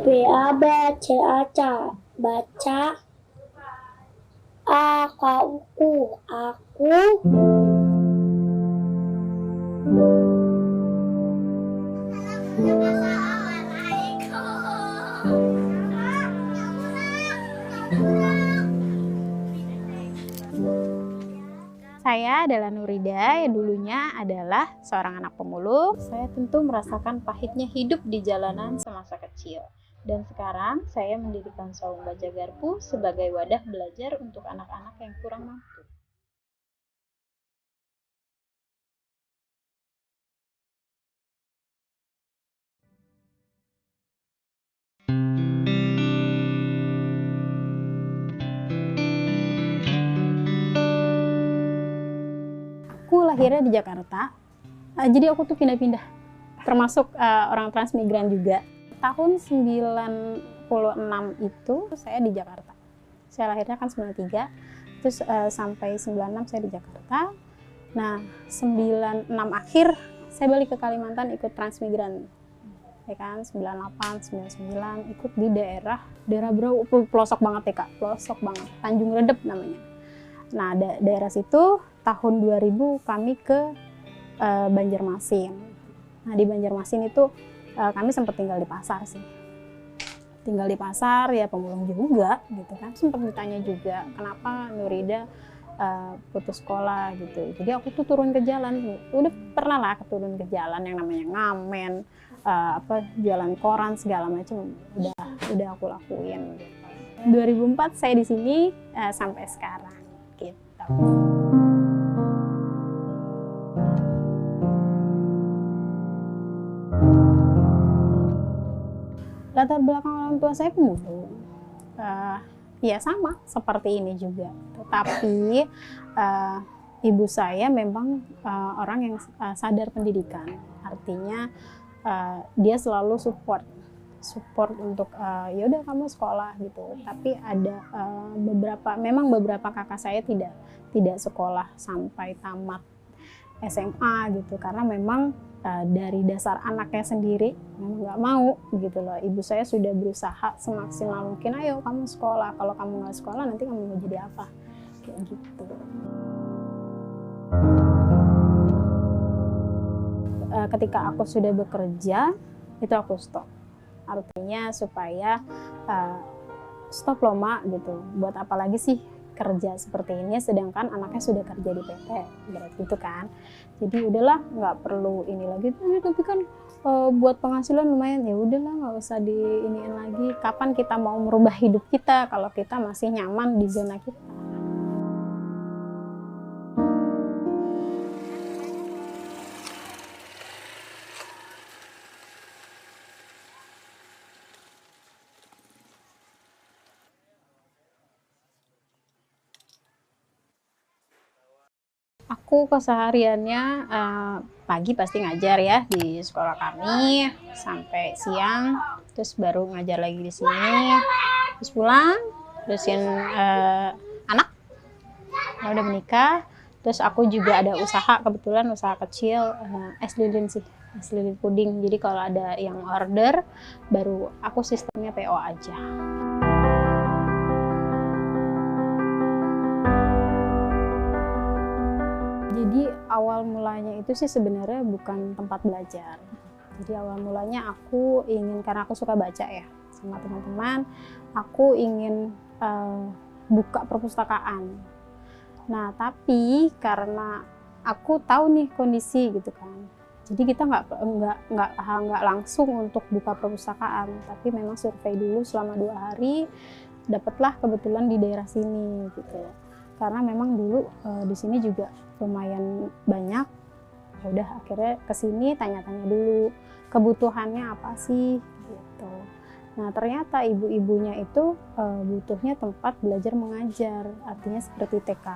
B A B C A C baca. A K U Ku aku. Saya adalah Nurida yang dulunya adalah seorang anak pemulung. Saya tentu merasakan pahitnya hidup di jalanan semasa kecil. Dan sekarang saya mendirikan Saung Baja Garpu sebagai wadah belajar untuk anak-anak yang kurang mampu. Aku lahirnya di Jakarta, jadi aku tuh pindah-pindah, termasuk orang transmigran juga. Tahun 96 itu saya di Jakarta. Saya lahirnya kan 93, terus sampai 96 saya di Jakarta. Nah, 96 akhir saya balik ke Kalimantan ikut transmigran. Ya kan, 98, 99 ikut di daerah pelosok banget ya Kak, pelosok banget, Tanjung Redep namanya. Nah, daerah situ tahun 2000 kami ke Banjarmasin. Nah, di Banjarmasin itu kami sempat tinggal di pasar sih. Tinggal di pasar ya, pemulung juga gitu kan. Sempat ditanya juga, kenapa Nurida putus sekolah gitu. Jadi aku tuh turun ke jalan. Udah pernah lah turun ke jalan yang namanya ngamen, jualan koran segala macam udah aku lakuin gitu. 2004 saya di sini sampai sekarang gitu. Latar belakang orang tua saya pemulung, ya sama seperti ini juga. Tetapi ibu saya memang orang yang sadar pendidikan, artinya dia selalu support untuk ya udah kamu sekolah gitu. Tapi ada beberapa kakak saya tidak sekolah sampai tamat SMA gitu, karena memang dari dasar anaknya sendiri memang nggak mau gitu loh. Ibu saya sudah berusaha semaksimal mungkin, ayo kamu sekolah, kalau kamu nggak sekolah nanti kamu mau jadi apa, kayak gitu. Ketika aku sudah bekerja itu aku stop, artinya supaya stop loh mak gitu, buat apa lagi sih kerja seperti ini sedangkan anaknya sudah kerja di PT berat gitu kan. Jadi udahlah, nggak perlu ini lagi, tapi kan buat penghasilan lumayan, ya udahlah nggak usah diiniin lagi. Kapan kita mau merubah hidup kita kalau kita masih nyaman di zona kita. Aku kesehariannya pagi pasti ngajar ya di sekolah kami sampai siang, terus baru ngajar lagi di sini, terus pulang, terusin anak, udah menikah, terus aku juga ada usaha, kebetulan usaha kecil, es lilin sih, es lilin puding. Jadi kalau ada yang order, baru aku sistemnya PO aja. Jadi awal mulanya itu sih sebenarnya bukan tempat belajar. Jadi awal mulanya aku ingin, karena aku suka baca ya sama teman-teman, aku ingin buka perpustakaan. Nah tapi karena aku tahu nih kondisi gitu kan, jadi kita nggak langsung untuk buka perpustakaan, tapi memang survei dulu selama 2 hari, dapatlah kebetulan di daerah sini gitu. Karena memang dulu di sini juga lumayan banyak, ya udah akhirnya kesini tanya-tanya dulu kebutuhannya apa sih gitu. Nah ternyata ibu-ibunya itu butuhnya tempat belajar mengajar, artinya seperti TK.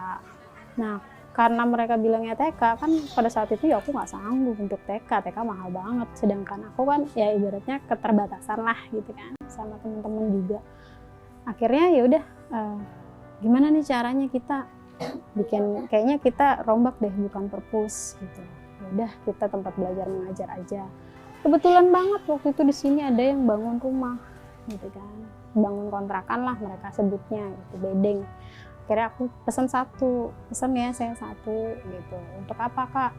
Nah karena mereka bilangnya TK, kan pada saat itu ya aku nggak sanggup untuk TK mahal banget, sedangkan aku kan ya ibaratnya keterbatasan lah gitu kan, sama teman-teman juga. Akhirnya ya udah, gimana nih caranya kita bikin, kayaknya kita rombak deh, bukan perpus gitu. Ya udah kita tempat belajar mengajar aja. Kebetulan banget waktu itu di sini ada yang bangun rumah. gitu kan, bangun kontrakan lah mereka sebutnya gitu, bedeng. Akhirnya aku pesen ya saya satu gitu. Untuk apa kak?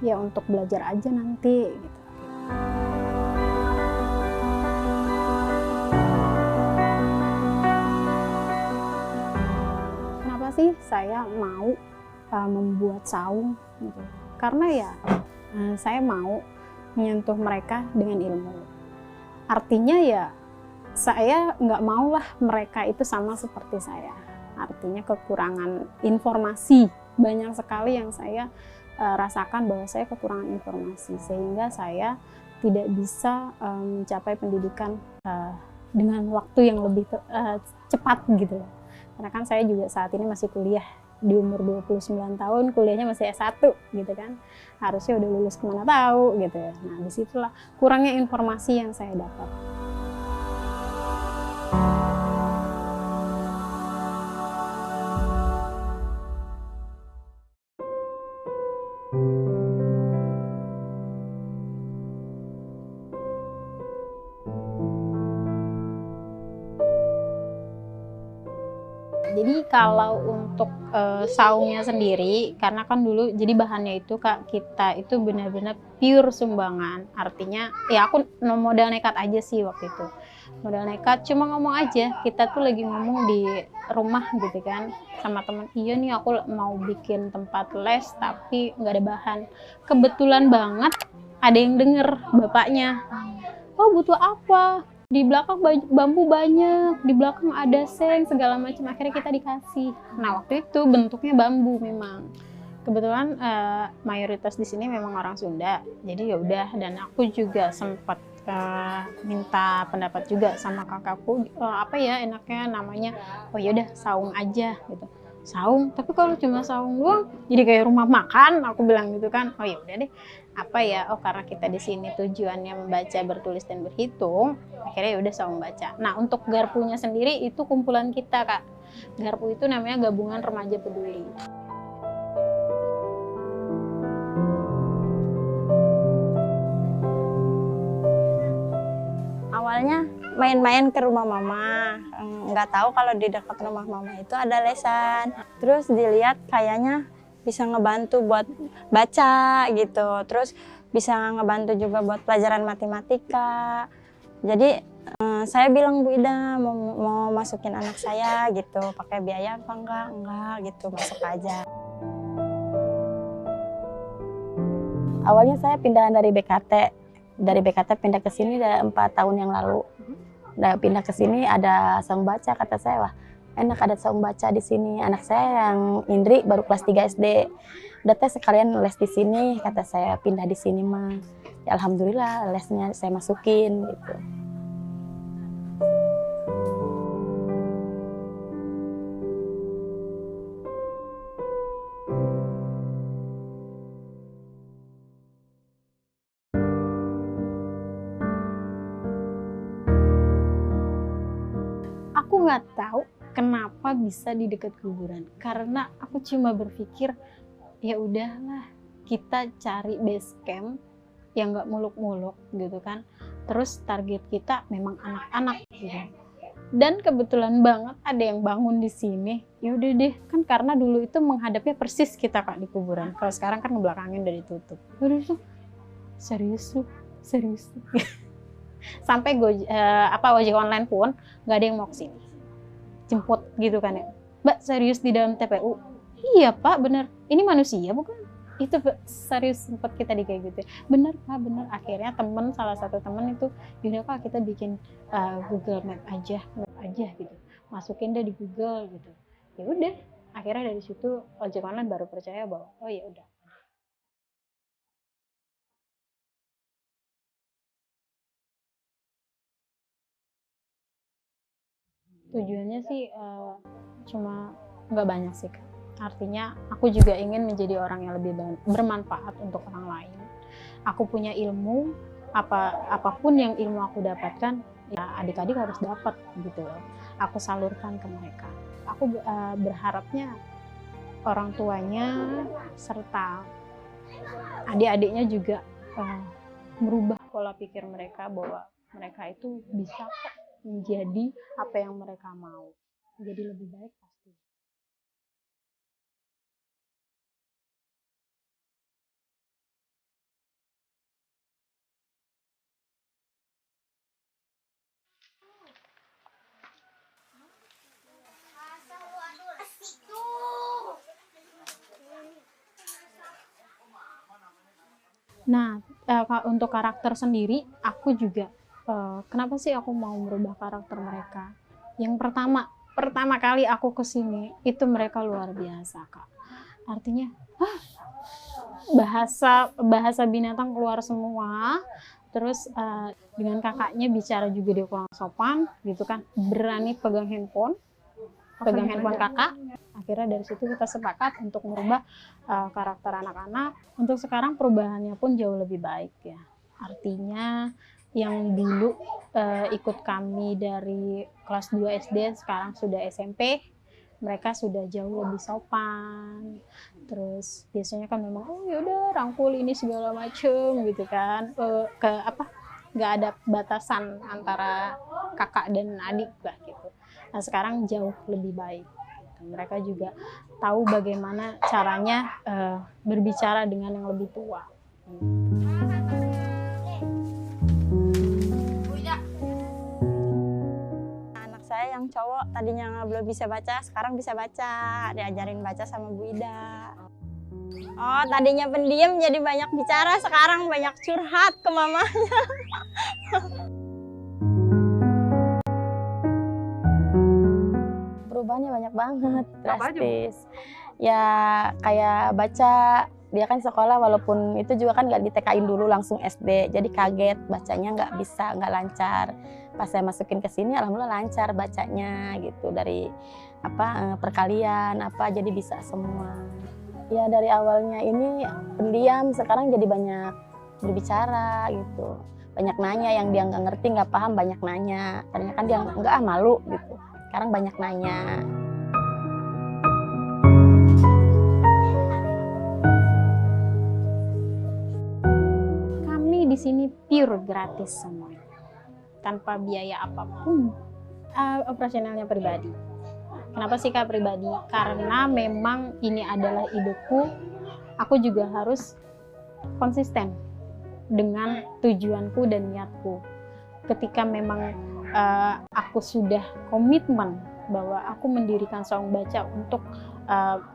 Ya untuk belajar aja nanti gitu. Kenapa sih saya mau membuat saung gitu? Karena ya saya mau menyentuh mereka dengan ilmu. Artinya ya saya nggak maulah mereka itu sama seperti saya. Artinya kekurangan informasi. Banyak sekali yang saya rasakan bahwa saya kekurangan informasi. Sehingga saya tidak bisa mencapai pendidikan dengan waktu yang lebih cepat gitu. Karena kan saya juga saat ini masih kuliah. Di umur 29 tahun kuliahnya masih S1 gitu kan, harusnya udah lulus kemana tahu gitu ya. Nah disitulah kurangnya informasi yang saya dapat. Jadi kalau untuk saungnya sendiri, karena kan dulu jadi bahannya itu kak, kita itu benar-benar pure sumbangan. Artinya ya aku modal nekat aja sih waktu itu. Modal nekat, cuma ngomong aja. Kita tuh lagi ngomong di rumah gitu kan sama teman. Iya nih aku mau bikin tempat les tapi nggak ada bahan. Kebetulan banget ada yang denger bapaknya. Oh butuh apa? Di belakang bambu banyak, di belakang ada seng segala macam, akhirnya kita dikasih. Nah waktu itu bentuknya bambu memang. Kebetulan mayoritas di sini memang orang Sunda, jadi ya udah. Dan aku juga sempat minta pendapat juga sama kakakku, apa ya enaknya namanya. Oh ya udah saung aja gitu. Saung, tapi kalau cuma saung doang jadi kayak rumah makan, aku bilang gitu kan. Oh ya udah deh, apa ya, oh karena kita di sini tujuannya membaca, bertulis dan berhitung, akhirnya ya udah saung baca. Nah untuk garpunya sendiri itu kumpulan kita kak. Garpu itu namanya Gabungan Remaja Peduli. Awalnya main-main ke rumah mama, nggak tahu kalau di dekat rumah mama itu ada lesan. Terus dilihat kayaknya bisa ngebantu buat baca gitu, terus bisa ngebantu juga buat pelajaran matematika. Jadi saya bilang Bu Ida mau masukin anak saya gitu, pakai biaya apa enggak gitu, masuk aja. Awalnya saya pindahan dari BKT pindah ke sini udah 4 tahun yang lalu. Udah pindah ke sini ada saung baca, kata saya wah enak ada saung baca di sini. Anak saya yang Indri baru kelas 3 SD. Udah teh sekalian les di sini, kata saya pindah di sini mah. Ya, alhamdulillah lesnya saya masukin gitu. Aku nggak tahu kenapa bisa di dekat kuburan, karena aku cuma berpikir ya udahlah kita cari base camp yang nggak muluk-muluk gitu kan. Terus target kita memang anak-anak gitu. Dan kebetulan banget ada yang bangun di sini. Ya udah deh, kan karena dulu itu menghadapnya persis kita kak di kuburan. Kalau sekarang kan ngebelakangin udah ditutup. Udah tuh serius tuh. Sampai ojek online pun nggak ada yang mau kesini jemput gitu kan ya. Mbak serius di dalam TPU? Iya pak bener, ini manusia bukan? Itu serius sempat kita kayak gitu. Bener pak bener. Akhirnya salah satu temen itu yaudah kak kita bikin Google Map aja gitu, masukin deh di Google gitu. Ya udah akhirnya dari situ ojek online baru percaya bahwa oh ya udah. Tujuannya sih cuma nggak banyak sih Kak. Artinya aku juga ingin menjadi orang yang lebih bermanfaat untuk orang lain. Aku punya ilmu, apapun yang ilmu aku dapatkan, ya adik-adik harus dapat gitu loh. Aku salurkan ke mereka. Aku berharapnya orang tuanya serta adik-adiknya juga merubah pola pikir mereka bahwa mereka itu bisa kok menjadi apa yang mereka mau, jadi lebih baik pasti. Nah, untuk karakter sendiri, aku juga kenapa sih aku mau merubah karakter mereka? Yang pertama kali aku kesini itu mereka luar biasa, Kak. Artinya, bahasa binatang keluar semua. Terus dengan kakaknya bicara juga dia kurang sopan, gitu kan? Berani pegang handphone kakak. Akhirnya dari situ kita sepakat untuk merubah karakter anak-anak. Untuk sekarang perubahannya pun jauh lebih baik ya. Artinya yang dulu ikut kami dari kelas 2 SD sekarang sudah SMP, mereka sudah jauh lebih sopan. Terus biasanya kan memang yaudah rangkul ini segala macem gitu kan, nggak ada batasan antara kakak dan adik lah gitu. Nah sekarang jauh lebih baik. Mereka juga tahu bagaimana caranya berbicara dengan yang lebih tua. Anak saya yang cowok tadinya belum bisa baca, sekarang bisa baca. Diajarin baca sama Bu Ida. Oh, tadinya pendiam jadi banyak bicara, sekarang banyak curhat ke mamanya. Perubahannya banyak banget, drastis. Ya kayak baca, dia kan sekolah walaupun itu juga kan nggak di TK-in dulu langsung SD, jadi kaget bacanya nggak bisa, nggak lancar. Pas saya masukin ke sini alhamdulillah lancar bacanya gitu, dari perkalian jadi bisa semua. Ya dari awalnya ini pendiam, sekarang jadi banyak berbicara gitu, banyak nanya, yang dia nggak ngerti nggak paham banyak nanya. Tadinya kan dia nggak malu gitu, sekarang banyak nanya. Kami di sini pure gratis semuanya, tanpa biaya apapun. Operasionalnya pribadi. Kenapa sih Kak pribadi? Karena memang ini adalah idenya. Aku juga harus konsisten dengan tujuanku dan niatku. Ketika memang aku sudah komitmen bahwa aku mendirikan Saung Baca untuk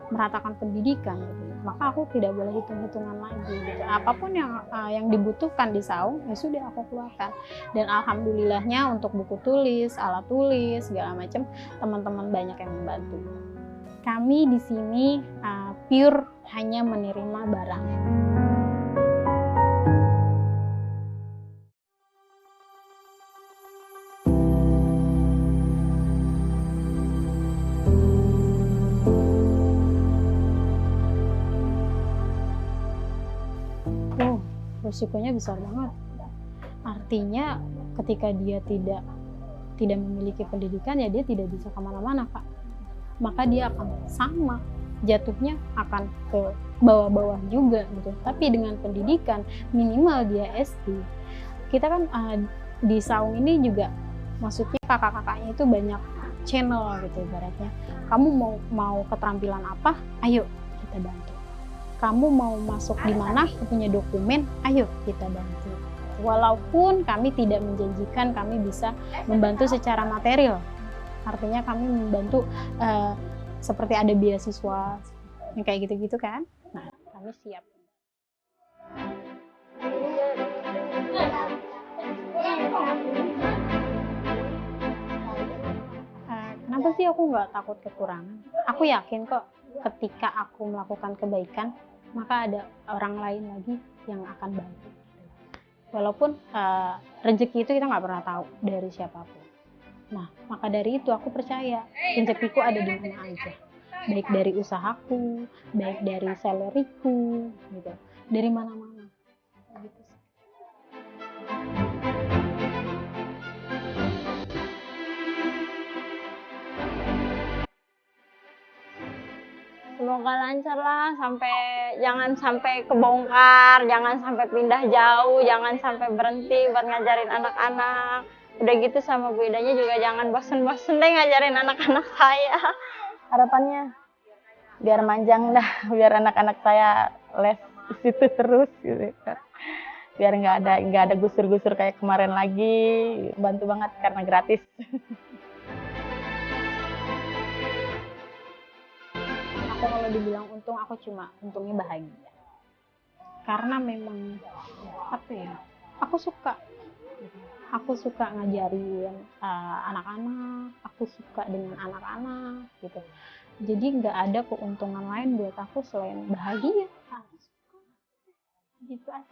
meratakan pendidikan, gitu, maka aku tidak boleh hitung-hitungan lagi. Gitu. Apapun yang dibutuhkan di Saung, ya sudah aku keluarkan. Dan alhamdulillahnya untuk buku tulis, alat tulis, segala macam, teman-teman banyak yang membantu. Kami di sini pure hanya menerima barang. Risikonya besar banget. Artinya ketika dia tidak memiliki pendidikan, ya dia tidak bisa kemana-mana, Kak. Maka dia akan sama, jatuhnya akan ke bawah-bawah juga gitu. Tapi dengan pendidikan minimal dia SD. Kita kan di Saung ini juga, maksudnya kakak-kakaknya itu banyak channel gitu ibaratnya. Kamu mau keterampilan apa? Ayo kita bantu. Kamu mau masuk di mana, punya dokumen, ayo kita bantu. Walaupun kami tidak menjanjikan kami bisa membantu secara material, artinya kami membantu seperti ada beasiswa yang kayak gitu-gitu kan. Nah, kami siap. Kenapa sih aku nggak takut kekurangan? Aku yakin kok ketika aku melakukan kebaikan, maka ada orang lain lagi yang akan bantu. Walaupun rezeki itu kita nggak pernah tahu dari siapapun. Nah, maka dari itu aku percaya rezekiku ada di mana aja. Baik dari usahaku, baik dari salariku, gitu. Dari mana-mana. Gitu. semoga lancar lah, jangan sampai kebongkar, jangan sampai pindah jauh, jangan sampai berhenti buat ngajarin anak-anak. Udah gitu sama Bu Idanya juga jangan bosen-bosen deh ngajarin anak-anak saya. Harapannya biar manjang dah, biar anak-anak saya les di situ terus gitu kan. Biar nggak ada gusur-gusur kayak kemarin lagi. Bantu banget karena gratis. Aku kalau dibilang untung, aku cuma untungnya bahagia. Karena memang apa ya? Aku suka ngajarin anak-anak, aku suka dengan anak-anak gitu. Jadi nggak ada keuntungan lain buat aku selain bahagia. Gitu aja.